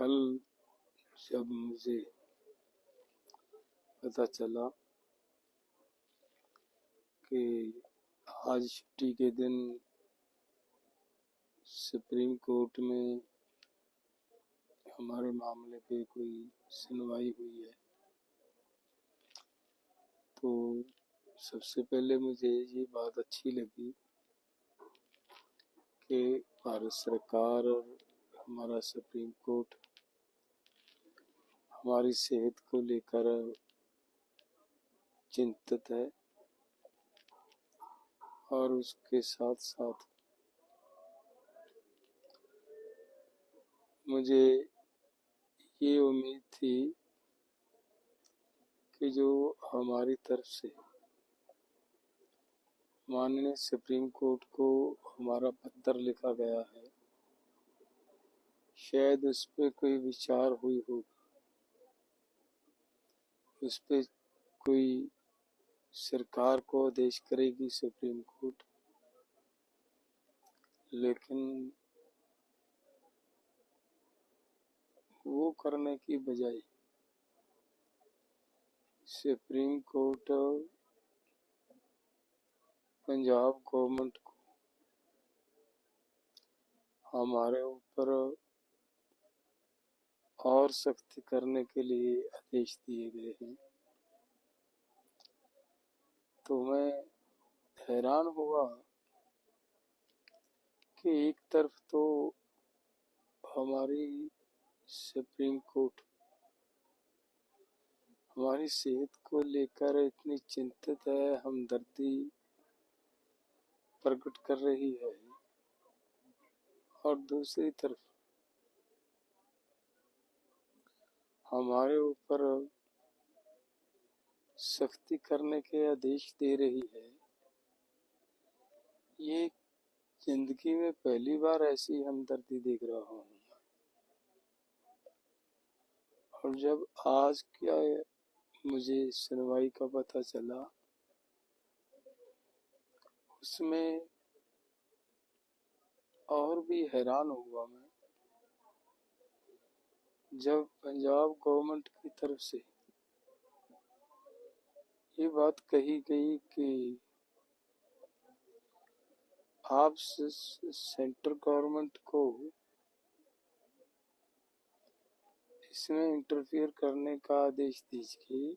कल जब मुझे पता चला कि आज छुट्टी के दिन सुप्रीम कोर्ट में हमारे मामले पे कोई सुनवाई हुई है, तो सबसे पहले मुझे ये बात अच्छी लगी कि भारत सरकार और हमारा सुप्रीम कोर्ट हमारी सेहत को लेकर चिंतित है और उसके साथ साथ मुझे ये उम्मीद थी कि जो हमारी तरफ से माननीय सुप्रीम कोर्ट को हमारा पत्र लिखा गया है, शायद उस पर कोई विचार हुई होगी, उस पर कोई सरकार को आदेश करेगी सुप्रीम कोर्ट। लेकिन वो करने की बजाय सुप्रीम कोर्ट पंजाब गवर्नमेंट को हमारे ऊपर और सख्ती करने के लिए आदेश दिए गए हैं। तो मैं हैरान हुआ कि एक तरफ तो हमारी सुप्रीम कोर्ट हमारी सेहत को लेकर इतनी चिंतित है, हमदर्दी प्रकट कर रही है, और दूसरी तरफ हमारे ऊपर सख्ती करने के आदेश दे रही है। ये जिंदगी में पहली बार ऐसी हमदर्दी देख रहा हूँ। और जब आज क्या मुझे सुनवाई का पता चला, उसमें और भी हैरान हुआ मैं जब पंजाब गवर्नमेंट की तरफ से ये बात कही गई कि आप सेंट्रल गवर्नमेंट को इसमें इंटरफियर करने का आदेश दीजिए,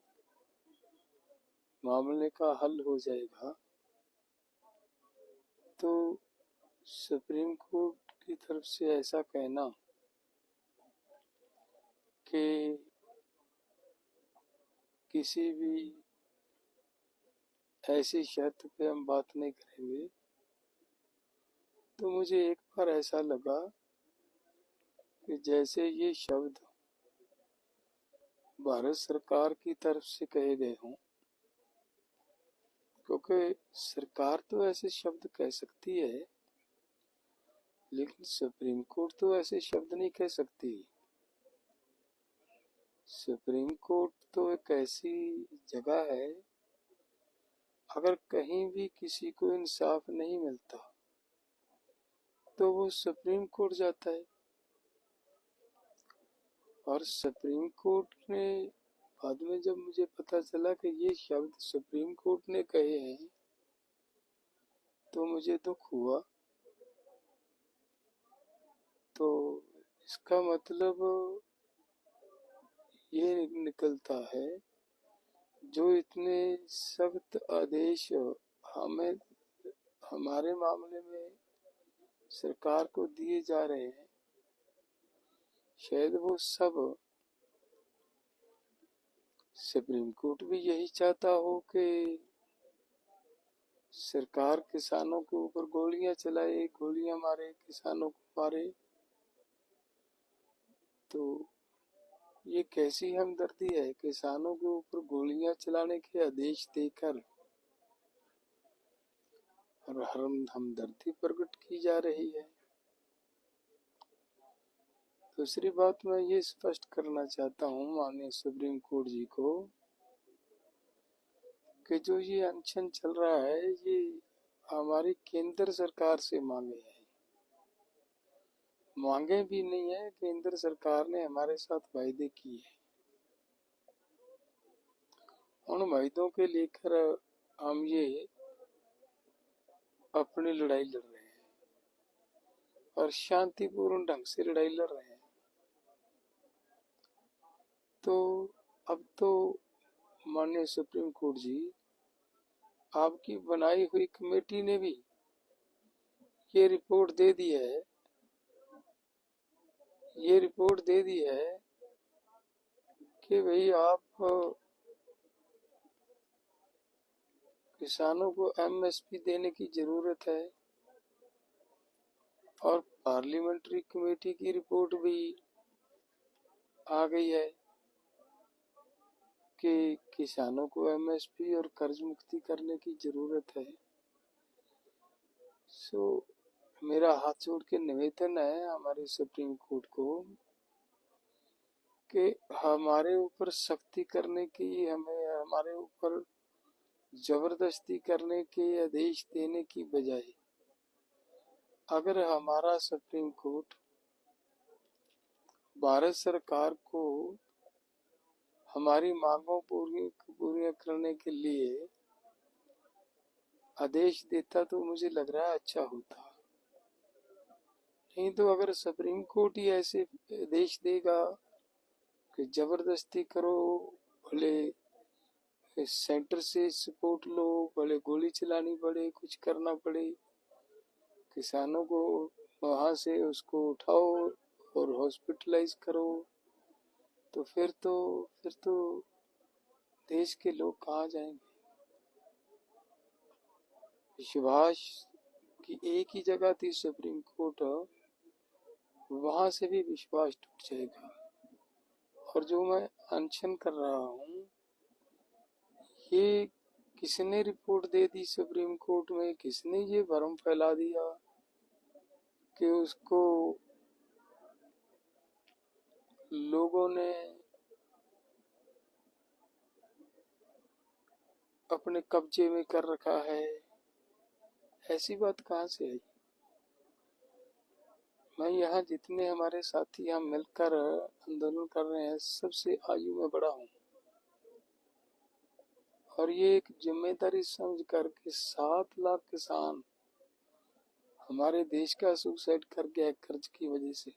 मामले का हल हो जाएगा। तो सुप्रीम कोर्ट की तरफ से ऐसा कहना कि किसी भी ऐसी शर्त पे हम बात नहीं करेंगे, तो मुझे एक बार ऐसा लगा कि जैसे ये शब्द भारत सरकार की तरफ से कहे गए हों, क्योंकि सरकार तो ऐसे शब्द कह सकती है, लेकिन सुप्रीम कोर्ट तो ऐसे शब्द नहीं कह सकती। सुप्रीम कोर्ट तो एक ऐसी जगह है, अगर कहीं भी किसी को इंसाफ नहीं मिलता तो वो सुप्रीम कोर्ट जाता है। और सुप्रीम कोर्ट ने बाद में जब मुझे पता चला कि ये शब्द सुप्रीम कोर्ट ने कहे हैं, तो मुझे दुख हुआ। तो इसका मतलब ये निकलता है, जो इतने सख्त आदेश हमें हमारे मामले में सरकार को दिए जा रहे हैं, शायद वो सब सुप्रीम कोर्ट भी यही चाहता हो कि सरकार किसानों के ऊपर गोलियां चलाए, गोलियां मारे, किसानों को मारे। तो ये कैसी हमदर्दी है, किसानों के ऊपर गोलियां चलाने के आदेश देकर और हमदर्दी प्रकट की जा रही है। दूसरी बात मैं ये स्पष्ट करना चाहता हूँ माननीय सुप्रीम कोर्ट जी को कि जो ये अनशन चल रहा है, ये हमारी केंद्र सरकार से मांगे हैं। मांगे भी नहीं है। केंद्र सरकार ने हमारे साथ वायदे किए हैं, उन वायदों के लेकर हम ये अपनी लड़ाई लड़ रहे हैं और शांतिपूर्ण ढंग से लड़ाई लड़ रहे हैं। तो अब तो माननीय सुप्रीम कोर्ट जी, आपकी बनाई हुई कमेटी ने भी ये रिपोर्ट दे दी है, ये रिपोर्ट दे दी है कि भाई आप किसानों को एमएसपी देने की जरूरत है। और पार्लियामेंट्री कमेटी की रिपोर्ट भी आ गई है कि किसानों को एमएसपी और कर्ज मुक्ति करने की जरूरत है। सो मेरा हाथ जोड़ के निवेदन है हमारे सुप्रीम कोर्ट को कि हमारे ऊपर सख्ती करने की, हमें हमारे ऊपर जबरदस्ती करने के आदेश देने की बजाय अगर हमारा सुप्रीम कोर्ट भारत सरकार को हमारी मांगों पूरी करने के लिए आदेश देता तो मुझे लग रहा है अच्छा होता। नहीं तो अगर सुप्रीम कोर्ट ही ऐसे आदेश देगा कि जबरदस्ती करो, भले सेंटर से सपोर्ट लो, भले गोली चलानी पड़े, कुछ करना पड़े, किसानों को वहां से उसको उठाओ और हॉस्पिटलाइज करो, तो फिर तो देश के लोग कहाँ जाएंगे? विश्वास की एक ही जगह थी सुप्रीम कोर्ट, वहां से भी विश्वास टूट जाएगा। और जो मैं अनशन कर रहा हूँ, ये किसने रिपोर्ट दे दी सुप्रीम कोर्ट में, किसने ये भ्रम फैला दिया कि उसको लोगों ने अपने कब्जे में कर रखा है? ऐसी बात कहाँ से आई? मैं यहाँ जितने हमारे साथी यहाँ मिलकर आंदोलन कर रहे हैं, सबसे आयु में बड़ा हूँ और ये एक जिम्मेदारी समझ कर के 7 लाख किसान हमारे देश का सुसाइड कर गया कर्ज की वजह से,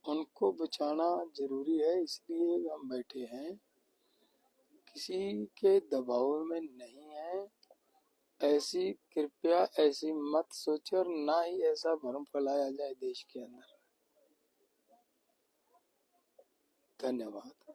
उनको बचाना जरूरी है, इसलिए हम बैठे हैं, किसी के दबाव में नहीं है। ऐसी कृपया ऐसी मत सोचो और ना ही ऐसा भ्रम फैलाया जाए देश के अंदर। धन्यवाद।